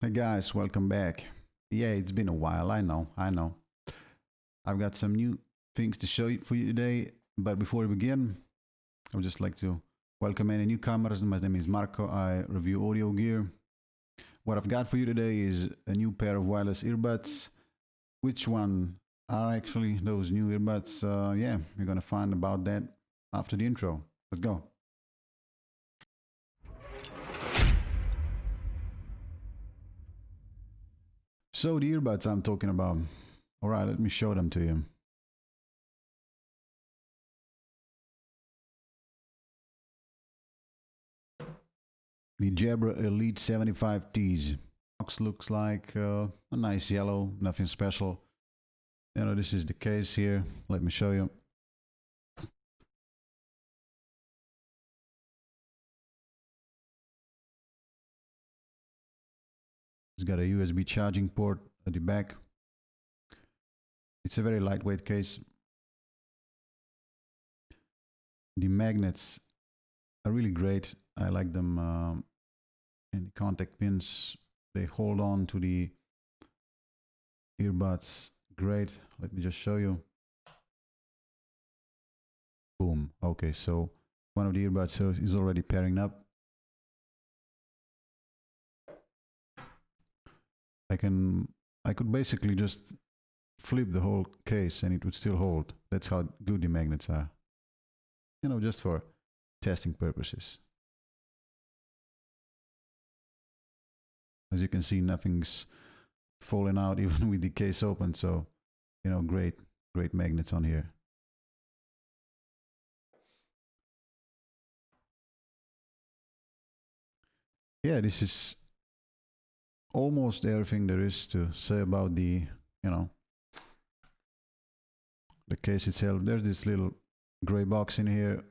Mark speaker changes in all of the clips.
Speaker 1: Hey guys, welcome back. Yeah, it's been a while. I know. I've got some new things to show you for you today. But before we begin, I would just like to welcome any newcomers. My name is Marco. I review audio gear. What I've got for you today is a new pair of wireless earbuds. Which one are actually those new earbuds? Yeah, you're gonna find about that after the intro. Let's go. So the earbuds I'm talking about. All right, let me show them to you. The Jabra Elite 75Ts. Box looks like a nice yellow, nothing special. This is the case here. Let me show you. It's got a USB charging port at the back. It's a very lightweight case. The magnets are really great. I like them. And the contact pins, they hold on to the earbuds. Great. Let me just show you. Boom. Okay, so one of the earbuds is already pairing up. I could basically just flip the whole case and it would still hold. That's how good the magnets are. Just for testing purposes. As you can see, nothing's falling out even with the case open. So, great magnets on here. Yeah, this is almost everything there is to say about the case itself. There's this little gray box in here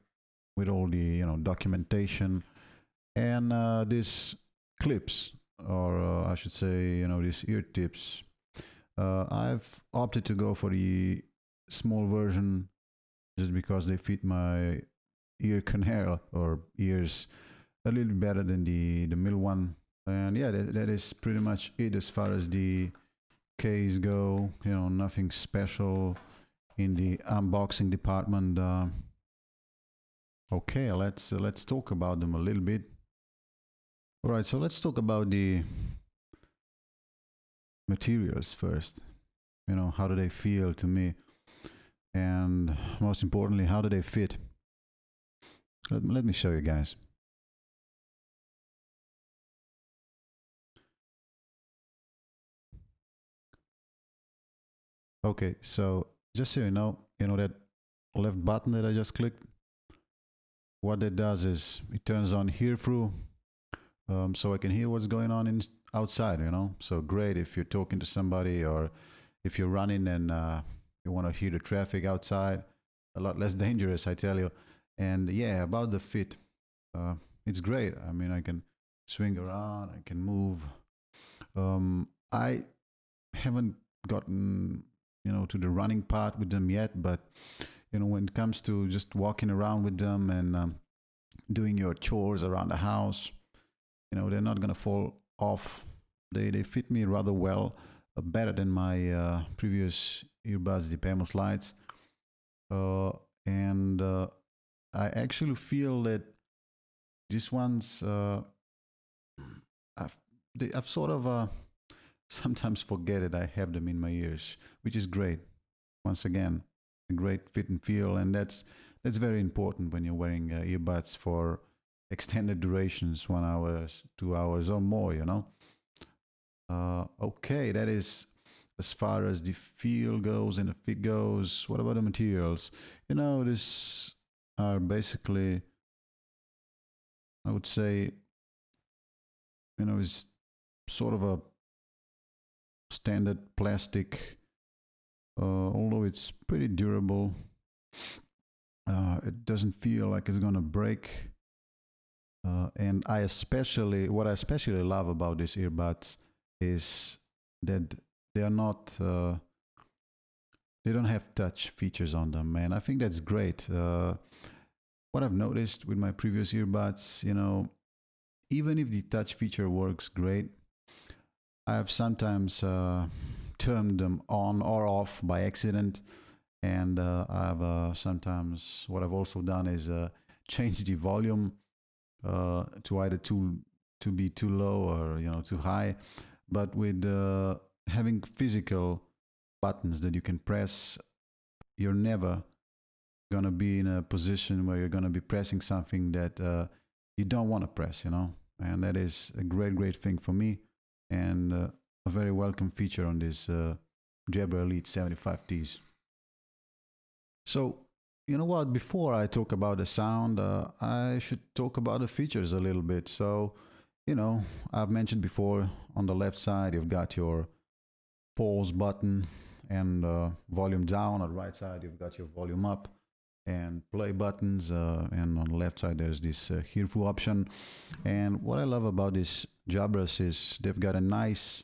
Speaker 1: with all the, documentation and these clips, or I should say, these ear tips. I've opted to go for the small version just because they fit my ear canal or ears a little better than the middle one. And yeah, that is pretty much it as far as the case go. Nothing special in the unboxing department. Okay, let's talk about them a little bit. All right, so let's talk about the materials first. How do they feel to me? And most importantly, how do they fit? Let me show you guys. Okay, so just so you know that left button that I just clicked, what that does is it turns on hear through, so I can hear what's going on outside, So great if you're talking to somebody or if you're running and you want to hear the traffic outside. A lot less dangerous, I tell you. And yeah, about the fit, it's great. I mean, I can swing around, I can move. I haven't gotten to the running part with them yet, but when it comes to just walking around with them and doing your chores around the house, they're not gonna fall off. They fit me rather well, better than my previous earbuds, the Pamos Lights, uh, and I actually feel that these ones I've I've sort of sometimes forget it. I have them in my ears, which is great. Once again, a great fit and feel, and that's very important when you're wearing earbuds for extended durations, 1 hour, 2 hours, or more. Okay, that is as far as the feel goes and the fit goes. What about the materials? This are basically, I would say, it's sort of a standard plastic, although it's pretty durable. It doesn't feel like it's gonna break. And what I especially love about these earbuds is that they are not, they don't have touch features on them, and I think that's great. What I've noticed with my previous earbuds, even if the touch feature works great, I have sometimes turned them on or off by accident, and I've sometimes what I've also done is change the volume to either to be too low or too high. But with having physical buttons that you can press, you're never gonna be in a position where you're gonna be pressing something that you don't want to press, and that is a great thing for me, and a very welcome feature on this Jabra Elite 75Ts. So, you know what? Before I talk about the sound, I should talk about the features a little bit. So, I've mentioned before, on the left side, you've got your pause button and volume down. On the right side, you've got your volume up and play buttons. And on the left side, there's this hear-through option. And what I love about this Jabras is they've got a nice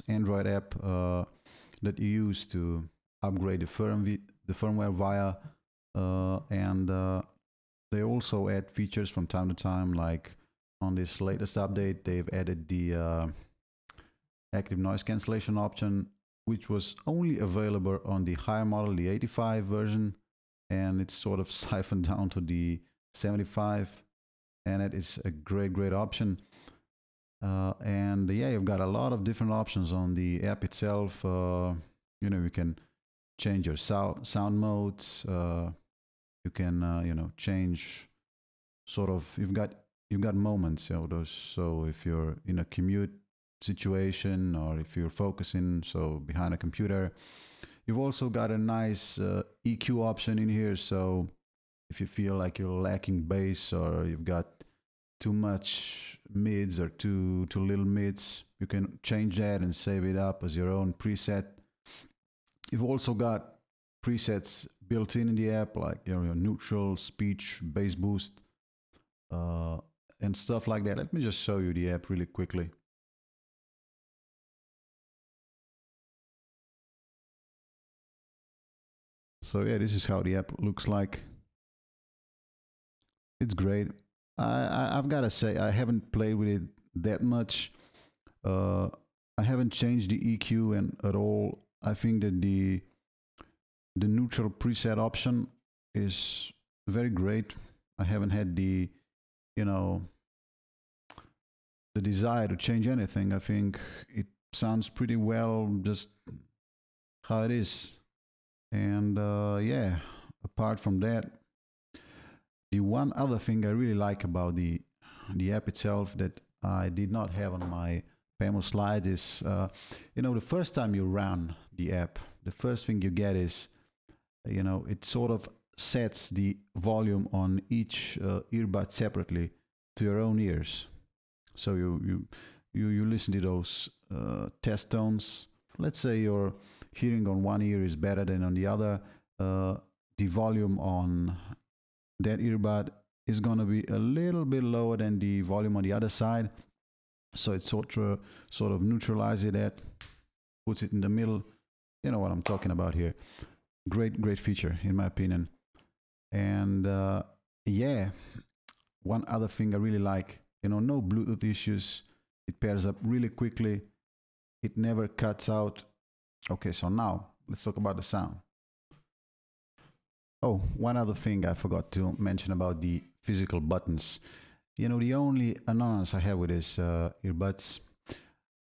Speaker 1: Android app that you use to upgrade the firmware via, and they also add features from time to time, like on this latest update, they've added the active noise cancellation option, which was only available on the higher model, the 85 version, and it's sort of siphoned down to the 75, and it is a great option. And yeah, you've got a lot of different options on the app itself. You can change your sound modes. You can change sort of, you've got moments, those. So if you're in a commute situation or if you're focusing behind a computer, you've also got a nice EQ option in here. So if you feel like you're lacking bass, or you've got too much mids or too little mids, you can change that and save it up as your own preset. You've also got presets built in the app, like your neutral, speech, bass boost, and stuff like that. Let me just show you the app really quickly. So yeah, this is how the app looks like. It's great. I've got to say, I haven't played with it that much. I haven't changed the EQ at all. I think that the neutral preset option is very great. I haven't had the desire to change anything. I think it sounds pretty well just how it is. And yeah, apart from that, the one other thing I really like about the app itself that I did not have on my Pamo slide is, the first time you run the app, the first thing you get is, it sort of sets the volume on each earbud separately to your own ears. So you listen to those test tones. Let's say your hearing on one ear is better than on the other. The volume on that earbud is going to be a little bit lower than the volume on the other side. So it sort of neutralizes that, puts it in the middle. You know what I'm talking about here. Great feature, in my opinion. And yeah, one other thing I really like, no Bluetooth issues. It pairs up really quickly. It never cuts out. Okay, so now let's talk about the sound. Oh, one other thing I forgot to mention about the physical buttons. The only annoyance I have with this earbuds,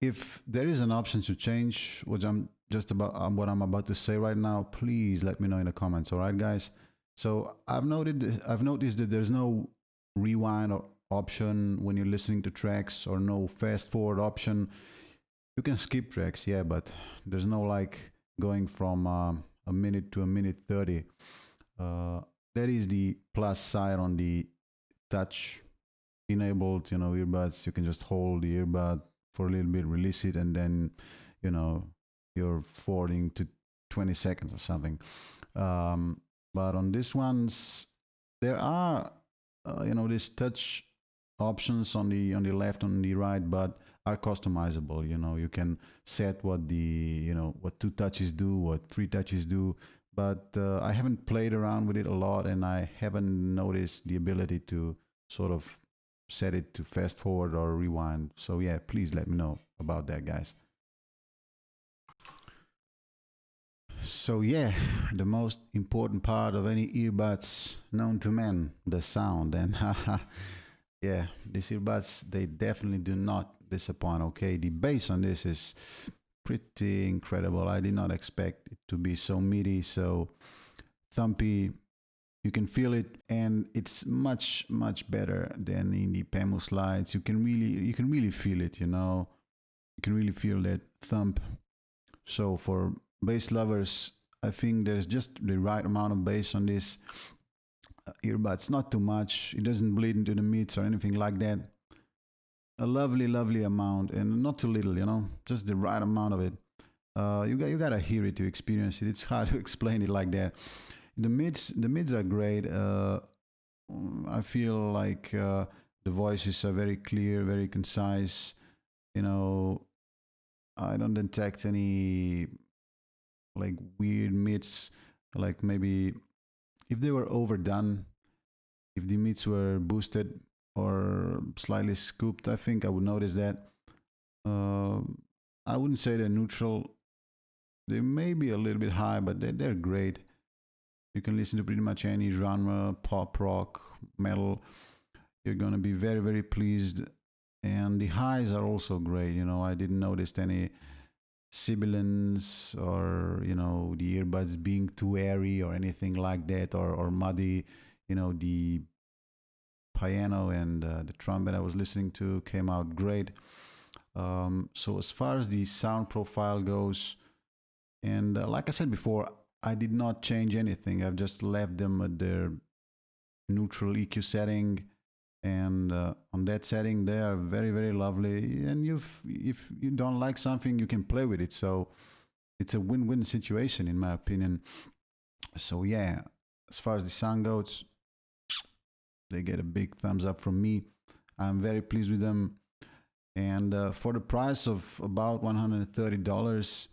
Speaker 1: if there is an option to change, which I'm just about what I'm about to say right now, please let me know in the comments. All right, guys. So I've noticed that there's no rewind or option when you're listening to tracks, or no fast forward option. You can skip tracks, yeah, but there's no like going from a minute to a minute 30. That is the plus side on the touch enabled, earbuds. You can just hold the earbud for a little bit, release it, and then, you're forwarding to 20 seconds or something. But on these ones, there are, these touch options on the left, on the right, but are customizable. You can set what what 2 touches do, what 3 touches do. But I haven't played around with it a lot, and I haven't noticed the ability to sort of set it to fast forward or rewind. So yeah, please let me know about that, guys. So yeah, the most important part of any earbuds known to man, the sound. And yeah, these earbuds, they definitely do not disappoint. Okay, the bass on this is pretty incredible. I did not expect it to be so meaty, so thumpy. You can feel it, and it's much better than in the Pemu slides. You can really feel it. You can really feel that thump. So for bass lovers, I think there's just the right amount of bass on this earbuds. Not too much. It doesn't bleed into the mids or anything like that. A lovely amount, and not too little. Just the right amount of it. You gotta hear it to experience it. It's hard to explain it like that. The mids are great. I feel like the voices are very clear, very concise. You know, I don't detect any like weird mids. Like maybe if they were overdone, if the mids were boosted or slightly scooped, I think I would notice that. Uh, I wouldn't say they're neutral. They may be a little bit high, but they're great. You can listen to pretty much any genre, pop, rock, metal. You're gonna be very pleased. And the highs are also great. I didn't notice any sibilance or the earbuds being too airy or anything like that, or muddy. The piano and the trumpet I was listening to came out great. So as far as the sound profile goes, and like I said before, I did not change anything. I've just left them at their neutral EQ setting, and on that setting, they are very lovely. And if you don't like something, you can play with it. So it's a win-win situation, in my opinion. So yeah, as far as the sound goes, they get a big thumbs up from me. I'm very pleased with them. And for the price of about $130,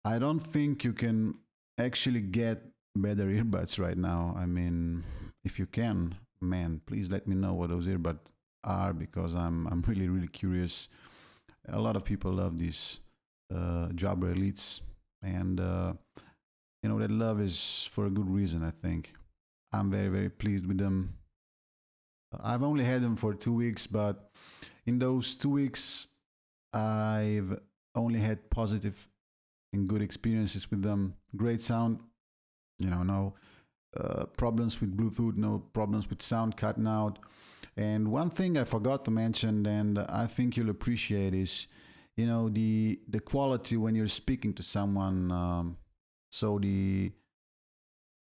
Speaker 1: I don't think you can actually get better earbuds right now. I mean, if you can, man, please let me know what those earbuds are, because I'm really curious. A lot of people love these Jabra Elites, and that love is for a good reason. I think I'm very pleased with them. I've only had them for 2 weeks, but in those 2 weeks, I've only had positive and good experiences with them. Great sound, no problems with Bluetooth, no problems with sound cutting out. And one thing I forgot to mention, and I think you'll appreciate, is the quality when you're speaking to someone. So the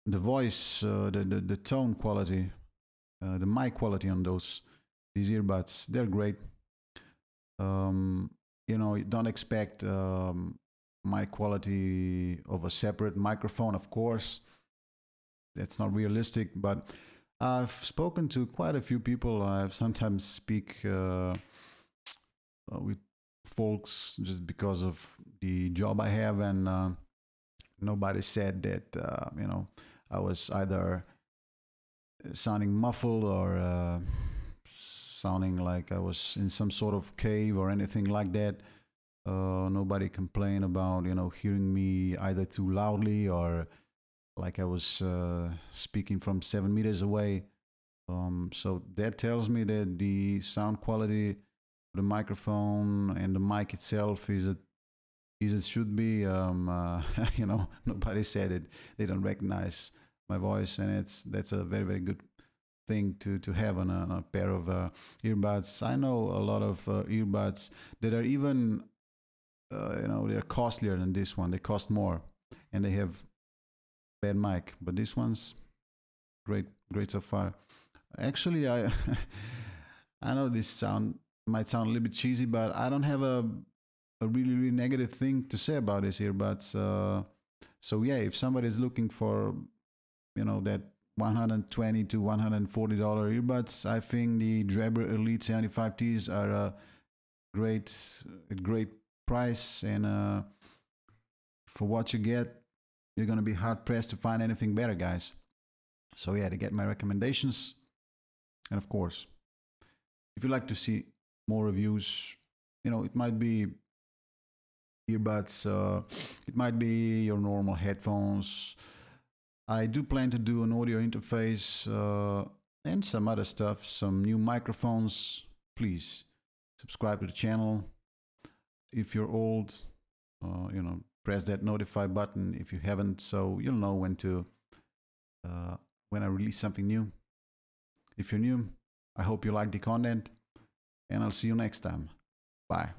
Speaker 1: voice, the tone quality, the mic quality on these earbuds, they're great. Don't expect mic quality of a separate microphone, of course. That's not realistic, but I've spoken to quite a few people. I sometimes speak with folks just because of the job I have, and nobody said that I was either sounding muffled or sounding like I was in some sort of cave or anything like that. Nobody complained about hearing me either too loudly or like I was speaking from 7 meters away. So that tells me that the sound quality of the microphone and the mic itself is it should be. Nobody said it. They don't recognize my voice, and that's a very good thing to have on a pair of earbuds. I know a lot of earbuds that are even they're costlier than this one. They cost more, and they have bad mic. But this one's great so far. Actually, I I know this might sound a little bit cheesy, but I don't have a really negative thing to say about these earbuds. So yeah, if somebody is looking for that $120 to $140 earbuds, I think the Jabra Elite 75Ts are a great price, and for what you get, you're gonna be hard pressed to find anything better, guys. So yeah, to get my recommendations, and of course, If you like to see more reviews, you know, it might be earbuds, it might be your normal headphones. I do plan to do an audio interface and some other stuff, some new microphones. Please subscribe to the channel. If you're old, you know, press that notify button if you haven't, so you'll know when I release something new. If you're new, I hope you like the content, and I'll see you next time. Bye.